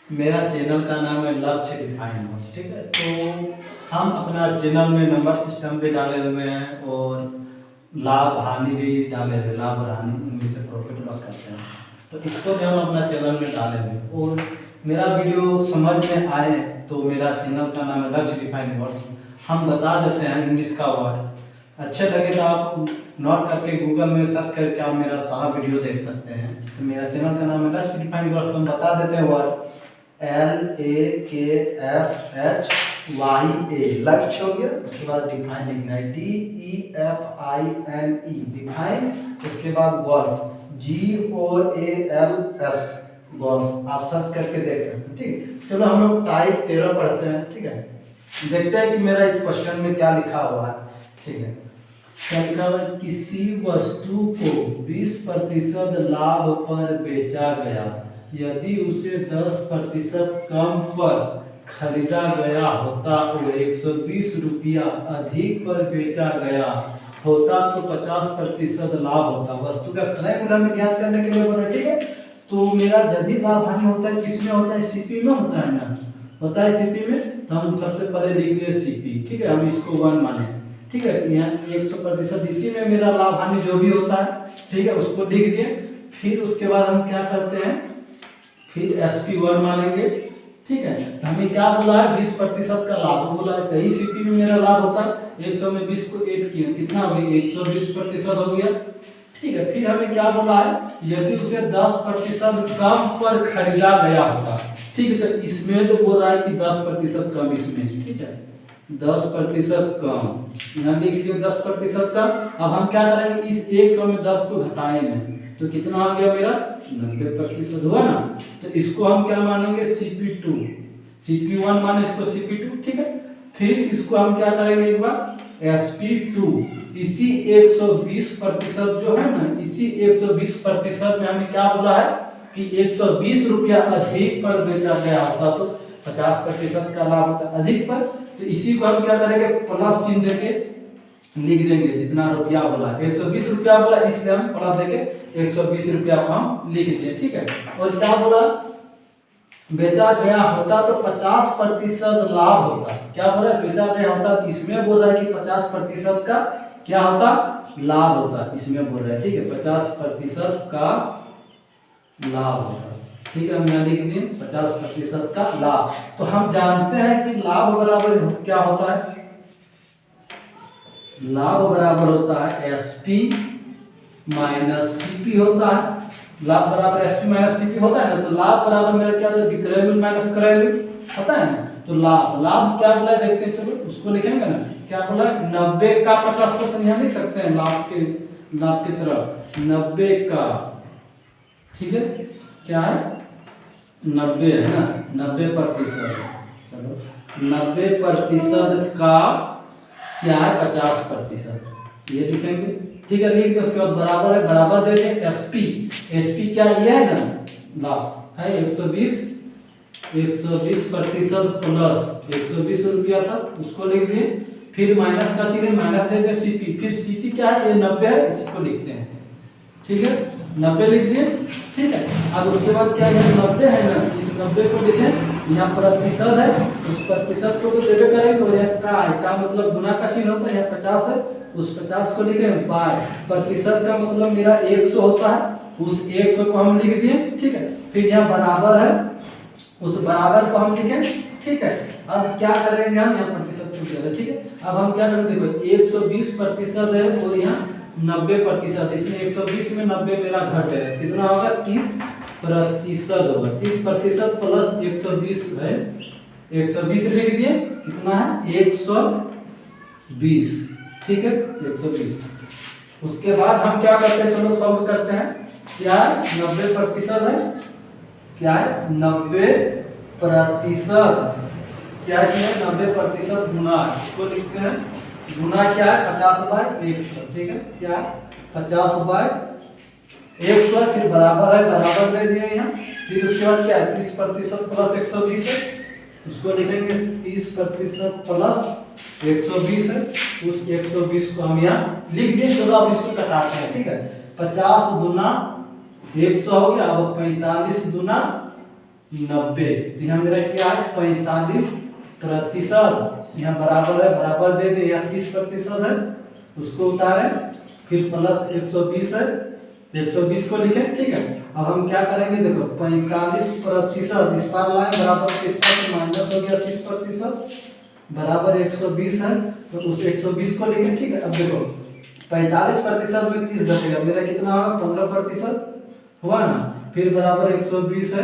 मेरा चैनल का नाम है लक्ष्य रिफाइन नोट्स, ठीक है। तो हम अपना चैनल में नंबर सिस्टम भी डाले हुए हैं और लाभ हानि भी डाले हुए, लाभ और हानि इंग्लिश से प्रॉफिट लॉस करते हैं, तो इसको भी हम अपना चैनल में डाले हुए। और मेरा वीडियो समझ में आए तो मेरा चैनल का नाम है लक्ष्य रिफाइन नोट्स, हम बता देते हैं इंग्लिश का वर्ड। अच्छे लगे तो आप नोट करके गूगल में सर्च करके आप मेरा सारा वीडियो देख सकते हैं। तो मेरा चैनल का नाम है लक्ष्य रिफाइन नोट्स, तो हम बता देते हैं वर्ड LAKSHYA, लक्ष्य हो गया। उसके बाद डिफाइन लिखना है DEFINE, डिफाइन। उसके बाद गोल्स GOALS, गोल्स आप सर्च करके देख सकते हैं, ठीक। चलो हम लोग टाइप 13 पढ़ते हैं, ठीक है। देखते हैं कि मेरा इस क्वेश्चन में क्या लिखा हुआ है, ठीक है। क्या लिखा हुआ है, किसी वस्तु को 20% लाभ पर बेचा गया यदि उसे 10% कम पर खरीदा गया होता और 120 रुपया अधिक पर बेचा गया होता तो 50% लाभ होता। वस्तु का क्रय मूल्य में ज्ञात करने के लिए बोला, ठीक है। तो मेरा जब भी लाभ हानि होता है किसमें होता है, सीपी में होता है ना, होता है सीपी में। तो हम सबसे पहले लिख दिए सीपी, ठीक है, हम इसको 1 माने, ठीक है। तो यहाँ 100% इसी में मेरा लाभ हानि जो भी होता है, ठीक है, उसको लिख दिए। फिर उसके बाद हम क्या करते हैं, फिर SP1 मानेंगे, ठीक है। तो हमें क्या बोला है, 20% का लाभ बोला है, तो इस सीपी में मेरा लाभ होता है 100 में 20 को 8 किया, कितना हो गया, 120% हो गया, ठीक है। फिर हमें क्या बोला है, यदि उसे 10% कम पर खरीदा गया होता, ठीक है। तो इसमें तो बोल रहा है कि 10% कम इसमें, ठीक है, 10% कम यहाँ लिख दिया 10% कम। अब हम क्या करेंगे, इस 100 में 10 को घटाएंगे तो कितना आ गया मेरा 90% हुआ ना। तो इसको हम क्या मानेंगे, CP2, CP1 माने इसको CP2, ठीक है। फिर इसको हम क्या करेंगे एक बार SP2, इसी 120% जो है ना, इसी 120% में हमें क्या बोला है कि 120 रुपया अधिक पर बेचा गया होता तो 50% का लाभ होता अधिक पर। तो इसी को हम क्या करेंगे, प्लस चिन्ह देके लिख देंगे, जितना रुपया बोला 120 रुपया बोला, इसलिए हम प्लस देके 120 रुपया को हम लिख दिए, ठीक है। और क्या बोला, बेचा गया होता तो 50% लाभ होता। क्या बोला, बेचा गया होता, इसमें बोल रहा है कि 50% का क्या होता, लाभ होता, इसमें बोल रहा है, ठीक है, 50% का लाभ होता, ठीक है। हम यहाँ लिख दिए 50% का लाभ। तो हम जानते हैं कि लाभ बराबर क्या होता है, लाभ बराबर होता है SP माइनस CP होता है। लाभ बराबर SP माइनस CP होता है ना, तो लाभ बराबर मेरा क्या होता है, विक्रय मूल्य माइनस क्रय मूल्य होता है ना। तो लाभ क्या बोला है देखते हैं, चलो उसको लिखेंगे ना, क्या बोला है 90 का 50% यहाँ लिख सकते हैं, लाभ की तरफ 90 का, ठीक है, क्या है 90 है ना, 90%, चलो 90% का क्या है 50%, ये लिखेंगे, ठीक है। लिख के उसके बाद बराबर है, बराबर दे दें SP क्या ये है ना, लाभ है 120% प्लस 120 रुपया था, उसको लिख दिए। फिर माइनस का चिन्ह, माइनस दे दें CP, फिर CP क्या है, ये 90 है, इसी को लिखते हैं, ठीक है, 90 लिख दिए, ठीक है। अब उसके बाद क्या है, 90 है ना, इस 90 को लिखें, यहाँ प्रतिशत है, उस प्रतिशत को तो देवे करेंगे, और यहाँ का मतलब गुना का चिन्ह होता है, यहाँ 50 है, उस 50 को लिखें बाय प्रतिशत का मतलब मेरा 100 होता है, उस 100 को हम लिख दिए, ठीक है। फिर यहाँ बराबर है, उस बराबर को हम लिखें, ठीक है। अब क्या करेंगे, हम यहाँ प्रतिशत छूट जाएगा, ठीक है। अब हम क्या करेंगे, देखो 120% है और यहाँ 90%, इसमें 120 में 90 मेरा घट है, कितना होगा 30% होगा, 30% प्लस 120 है, 120 लिख दिए, कितना है 120, ठीक है 120। उसके बाद हम क्या करते हैं, चलो सॉल्व करते हैं, क्या है 90% है, क्या है 90%, क्या है 90% गुना, इसको लिखते हैं गुना क्या है 50/100, ठीक है, क्या 50/100, फिर बराबर है, बराबर दे दिए यहाँ। फिर उसके बाद क्या है 30% प्लस 120 है, उसको लिखेंगे 30% प्लस 120 है, उस 120 को हम यहाँ लिख दिए। चलो अब इसको कटाते हैं, ठीक है, 50 दूना 100 हो गया, अब 45 दूना 90। तो यहाँ मेरा क्या है 45%। यहाँ बराबर है, बराबर दे दे, यहाँ 30% है उसको उतारे, फिर प्लस 120 है, 120 को लिखें। ठीक है, अब हम क्या करेंगे, देखो 45% इस पार लाए बराबर किसका, तो माइनस हो गया 30% बराबर 120 है, तो उस 120 को लिखें। ठीक है, अब देखो 45% में 30 घटेगा, मेरा कितना होगा 15% हुआ ना, फिर बराबर 120 है,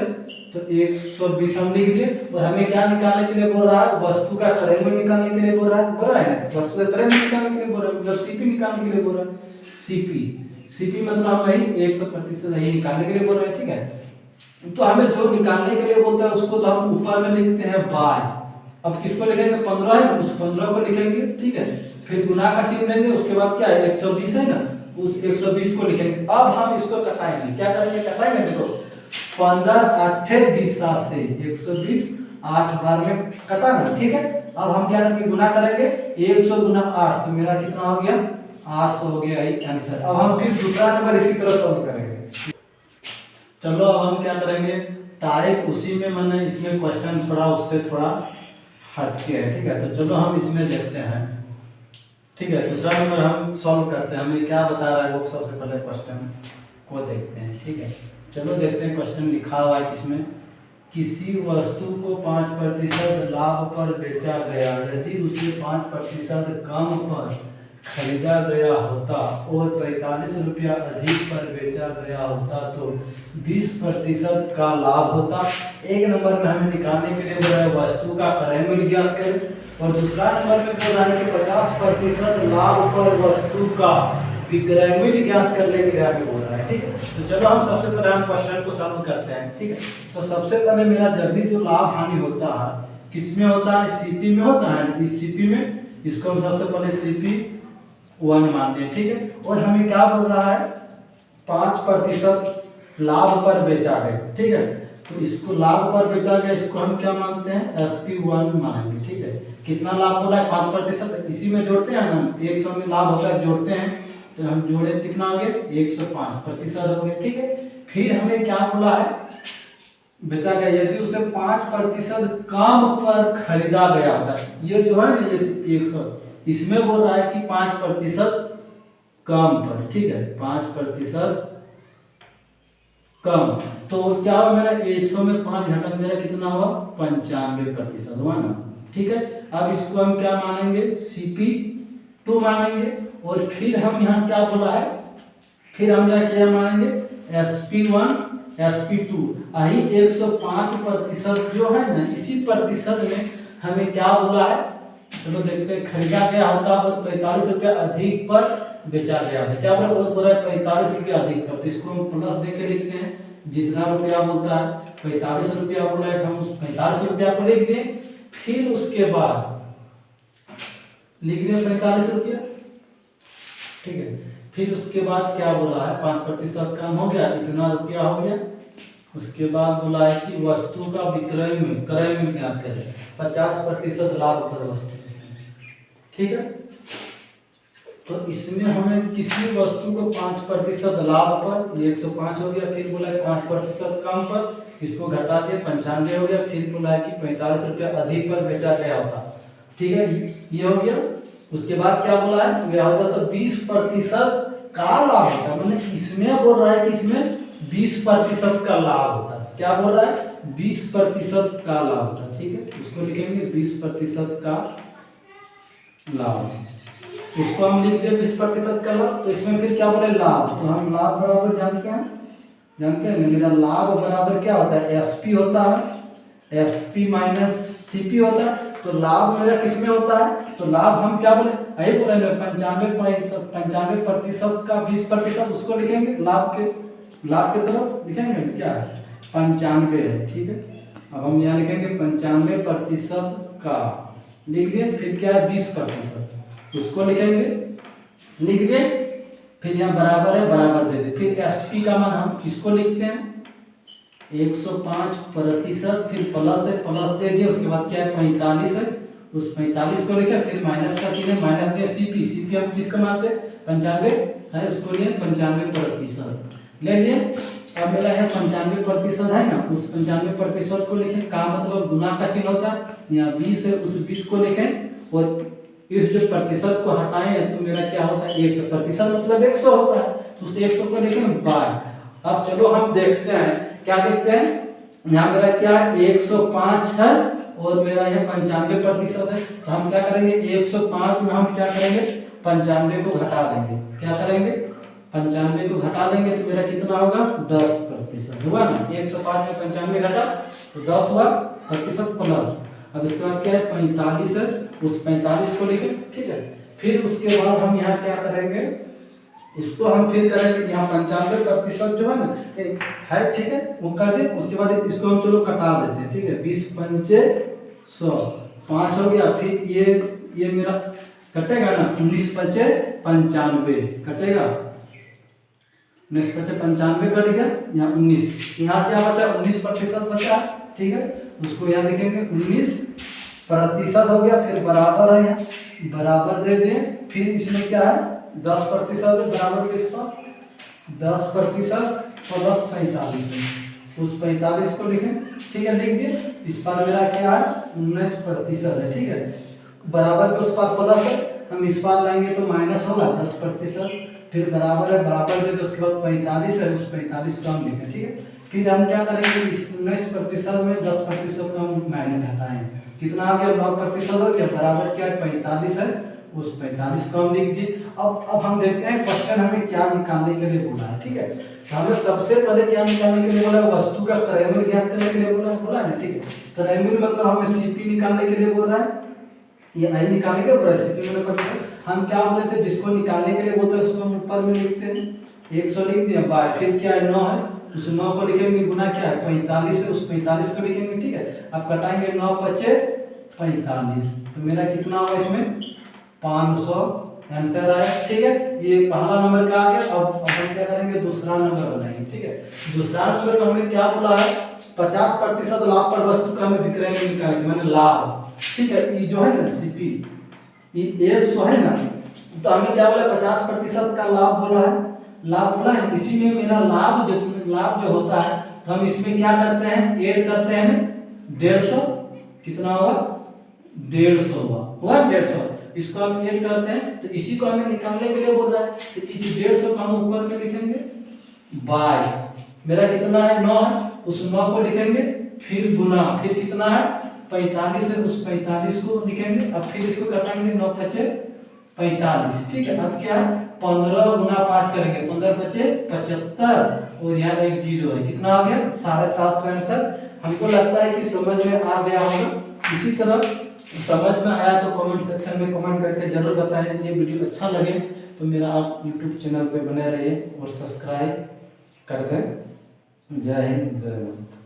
तो 120 हम लिख दिए। और हमें क्या निकालने के लिए बोल रहा है, वस्तु का क्रय निकालने के लिए बोल रहा है ना, वस्तु का क्रय निकालने के लिए बोल रहा है, मतलब सीपी निकालने के लिए बोल रहा है। सीपी मतलब हम वही 100% यही निकालने के लिए बोल रहे हैं। ठीक है, तो हमें जो निकालने के लिए बोलता है उसको तो हम ऊपर में लिखते हैं बाय। अब किसको लिखेंगे, 15 है ना, उस 15 को लिखेंगे। ठीक है, फिर गुना का चिन्ह देंगे, उसके बाद क्या है 120 है ना, उस 120 को लिखेंगे। अब हम इसको कटाएंगे, क्या करेंगे, कटाएंगे। देखो 15 8 20 से 120 8 बार में कटा ना। ठीक है, अब हम क्या करेंगे, गुना करेंगे 100 गुना 8, तो मेरा कितना हो गया 800 हो गया आंसर। अब हम फिर दूसरा नंबर इसी तरह सॉल्व करेंगे। चलो अब हम क्या करेंगे, टाइप उसी में, मैंने इसमें क्वेश्चन थोड़ा उससे थोड़ा हटके है। ठीक है, तो चलो हम इसमें देखते हैं। ठीक है, दूसरा नंबर हम सॉल्व करते हैं, हमें क्या बता रहा है वो सबसे पहले क्वेश्चन को देखते हैं। ठीक है, चलो देखते हैं क्वेश्चन लिखा हुआ है इसमें, किसी वस्तु को 5% लाभ पर बेचा गया, यदि उसे 5% कम पर खरीदा गया होता और 45 रुपया अधिक पर बेचा गया होता तो 20% का लाभ होता। एक नंबर में हमें निकालने के लिए बोल रहा है वस्तु का क्रय मूल्य ज्ञात करें, और दूसरा नंबर में बोल रहा है कि 50% लाभ पर वस्तु का विक्रय मूल्य ज्ञात करने के लिए हमें बोल रहा है। ठीक है, तो चलो हम सबसे पहले हम क्वेश्चन को सॉल्व करते हैं। ठीक है, तो सबसे पहले मेरा जब भी जो लाभ हानि होता है किसमें होता है, सीपी में होता है। इस सीपी में इसको हम सबसे पहले सीपी 1 मानते हैं। ठीक है, और हमें क्या बोल रहा है 5% लाभ पर बेचा गया। ठीक है, तो इसको लाभ पर बेचा गया, इसको हम क्या मानते हैं SP1 मानेंगे। ठीक है, कितना लाभ बोला है 5%, इसी में जोड़ते हैं ना, 100 में लाभ होता है जोड़ते हैं, तो हम जोड़े कितना हो गया 105% हो गया। ठीक है, फिर हमें क्या बोला है बेचा गया, यदि उसे 5% कम पर खरीदा गया होता है, ये जो है ना ये 100, इसमें बोल रहा है कि 5% कम पर। ठीक है, 5% कम, तो क्या हुआ मेरा 100 में 5 घटा, मेरा कितना हुआ 95% हुआ ना। ठीक है, अब इसको हम क्या मानेंगे CP2 मानेंगे, और फिर हम यहाँ क्या बोला है, फिर हम क्या मानेंगे SP1 SP2। आई 105% जो है ना, इसी प्रतिशत में हमें क्या बोला है, चलो देखते हैं, खरीदा गया होता और 45 रुपया अधिक पर बेचा गया था। क्या बोला, वो बोला 45 रुपया अधिक पर, तो इसको हम प्लस दे के लिखते हैं, जितना रुपया बोलता है 45 रुपया बोला है, तो हम उस 45 रुपया को लिख दें, फिर उसके बाद लिख दें 45 रुपया। ठीक है, फिर उसके बाद क्या बोला है 5% कम हो गया, इतना रुपया हो गया। उसके बाद बोला है कि वस्तु का विक्रय में क्रय में ज्ञात करें, 50% लाभ पर वस्तु। ठीक है, तो इसमें हमें किसी वस्तु को 5% लाभ पर, ये 105 हो गया, फिर बोला है 5% कम पर, इसको घटा दिया 95 हो गया, फिर बोला है कि 45 रुपया अधिक पर बेचा गया होता। ठीक है, ये हो गया। उसके बाद क्या बोला है गया होता, तो 20% का लाभ होता, मतलब इसमें बोल रहा है कि इसमें 20% का लाभ होता है। क्या बोल रहा है 20% का लाभ होता है। ठीक है, उसको लिखेंगे 20% का लाभ, उसको हम लिखते हैं 20% का लाभ। तो इसमें फिर क्या बोले लाभ, तो हम लाभ बराबर जानते हैं मेरा लाभ बराबर क्या होता है SP होता है, SP माइनस CP होता है। तो लाभ मेरा किस में होता है, तो लाभ हम क्या बोले यही बोले 95% का 20%, उसको लिखेंगे लाभ के तरफ लिखेंगे क्या है 95 है। ठीक है, अब हम यहाँ लिखेंगे 95% का, लिख दिए, फिर क्या है 20%, उसको लिखेंगे, लिख दिए, फिर यहाँ बराबर है, बराबर दे दे, फिर SP का मान हम इसको लिखते हैं 105%, फिर प्लस है, प्लस दे दिए, उसके बाद क्या है 45 है, उस 45 को लिखे, फिर माइनस का चिन्ह माइनस दिया, CP हम किसको मानते हैं 95 है, उसको लिए 95%। ले लिए। अब मेरा यहाँ 95% है ना, उस 95% को लिखें, का मतलब गुना का चिन्ह होता है, यहाँ 20 है उस 20 को लिखें और इस जो प्रतिशत को हटाएं तो मेरा क्या होता है 100%, मतलब 100 होता है, तो उस 100 को लिखें बाय। अब चलो हम देखते हैं, क्या देखते हैं, यहाँ मेरा क्या 105 है और मेरा यह 95% है, तो हम क्या करेंगे 105 में हम क्या करेंगे 95 को घटा देंगे, क्या करेंगे 95 को घटा देंगे तो मेरा कितना होगा 10% हुआ ना, 105 में 95 घटा तो 10 हुआ प्रतिशत प्लस। अब इसके बाद क्या है 45 है, उस 45 को लिखें, ठीक है। फिर उसके बाद हम यहाँ क्या करेंगे, इसको हम फिर करेंगे यहाँ 95% जो है ना है, ठीक है, वो कर दे। उसके बाद इसको हम चलो कटा देते हैं, ठीक है, 20 पंचे 100, 5 हो गया। फिर ये मेरा कटेगा ना 19 पंचे 95 कटेगा, 19 पंचे 95 कट गया, यहाँ 19, यहाँ क्या बचा 19% बचा, ठीक है, उसको यहाँ लिखेंगे 19% हो गया। फिर बराबर है, यहाँ बराबर दे दिए। फिर इसमें क्या है 10% बराबर किसका 10% प्लस 45, उस 45 को लिखें, ठीक है, लिख दिए। इस पर मेरा क्या है 19% है, ठीक है, बराबर के उस पर प्लस है, हम इस पर लाएंगे तो माइनस होगा 10%, फिर बराबर है, बराबर दे तो उसके बाद 45 है, उस 45 को हम लिखें, ठीक है। फिर हम क्या करेंगे इस 19% में 10% को हम माइनस हटाएंगे, कितना आ गया 9% हो गया, बराबर क्या है 45 है, उस 45 को हम लिख दिए। अब हम देखते हैं क्वेश्चन हमें क्या निकालने के लिए बोला है, ठीक है। तो हमें सबसे पहले क्या निकालने के लिए बोला है, वस्तु का क्रयमूल्य ज्ञात करने के लिए बोला है, ठीक है। क्रयमूल्य मतलब हमें सीपी निकालने के लिए बोल रहा है, ये आई निकालने के बोला है, सीपी मतलब हम क्या बोले थे, जिसको निकालने के लिए बोलते हैं उसको हम ऊपर में लिखते हैं 100 लिख दिया बाय, फिर क्या है 9 है, उस 9 को लिखेंगे, गुना क्या है 45 है, उस 45 को लिखेंगे, ठीक है। अब कटाएंगे 9 बचे 45, तो मेरा कितना होगा इसमें 500 आंसर आया, ठीक है। ये पहला नंबर का आ गया। अब हम क्या करेंगे दूसरा नंबर बनाएंगे, ठीक है। दूसरा नंबर में हमें क्या बोला है 50% लाभ पर वस्तु का हमें विक्रय में निकालेंगे, मैंने लाभ, ठीक है। ये जो है ना सीपी ये 100 है ना, तो हमें क्या बोला 50% का लाभ बोला है, लाभ बोला है। इसी में मेरा लाभ जो होता है तो हम इसमें क्या करते हैं ऐड करते हैं 150, कितना होगा 150 हुआ 150, इसको हम ऐड करते हैं तो इसी को हमें निकालने के लिए बोल रहा है, तो इस 150 को हम ऊपर में लिखेंगे बाय, मेरा कितना है 9 है, उस 9 को लिखेंगे, फिर गुना, फिर कितना है 45 है, उस 45 को लिखेंगे। अब फिर इसको कटाएंगे 9 बचे 45, ठीक है। अब क्या 15 गुना 5 करेंगे, 15 बचे 75 और यहाँ एक 0 है, कितना आ गया 750 आंसर। हमको लगता है कि समझ में आ गया होगा। इसी तरह समझ में आया तो कमेंट सेक्शन में कमेंट करके जरूर बताएं। ये वीडियो अच्छा लगे तो मेरा आप यूट्यूब चैनल पे बने रहिए और सब्सक्राइब कर दें। जय हिंद, जय भारत।